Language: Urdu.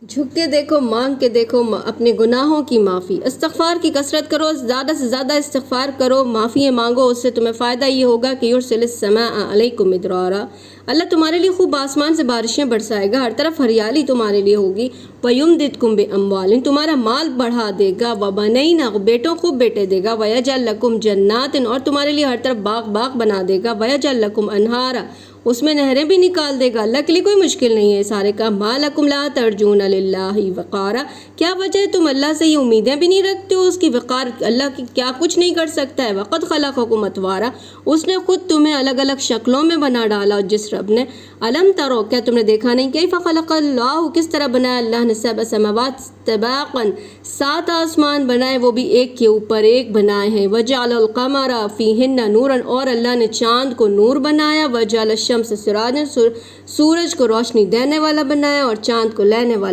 جھک کے دیکھو، مانگ کے دیکھو اپنے گناہوں کی معافی۔ استغفار کی کثرت کرو، زیادہ سے زیادہ استغفار کرو، معافی مانگو، اس سے تمہیں فائدہ یہ ہوگا کہ یرسل السماء علیکم مدرارا، اللہ تمہارے لیے خوب آسمان سے بارشیں برسائے گا، ہر طرف ہریالی تمہارے لیے ہوگی۔ وَيُمْدِدْكُمْ بِأَمْوَالٍ، تمہارا مال بڑھا دے گا، وَبَنِينَ، بیٹوں خوب بیٹے دے گا، وَيَجْعَلْ لَكُمْ جَنَّاتٍ، اور تمہارے لیے ہر طرف باغ بنا دے گا، وَيَجْعَلْ لَكُمْ أَنْهَارًا، اس میں نہریں بھی نکال دے گا۔ اللہ کے لیے کوئی مشکل نہیں ہے سارے کا۔ مَا لَكُمْ لَا تَرْجُونَ لِلَّهِ وَقَارًا، کیا وجہ ہے تم اللہ سے یہ امیدیں بھی نہیں رکھتے ہو اس کی وقار، اللہ کی کیا کچھ نہیں کر سکتا ہے۔ وَقَدْ خَلَقَكُمْ أَطْوَارًا، اس نے خود تمہیں الگ الگ شکلوں میں بنا ڈالا جس رب نے۔ أَلَمْ تَرَوْا، کیا تم نے دیکھا نہیں، کیف خلق اللہ، کس طرح بنایا اللہ نے، سبع سماوات طباقا، 7 آسمان بنائے، وہ بھی ایک کے اوپر ایک بنائے ہیں۔ وَجَعَلَ الْقَمَرَ فِيهِنَّ نُورًا، اور اللہ نے چاند کو نور بنایا۔ وَجَعَلَ الشَّمْسَ سِرَاجًا، سورج کو روشنی دینے والا بنایا اور چاند کو لینے والا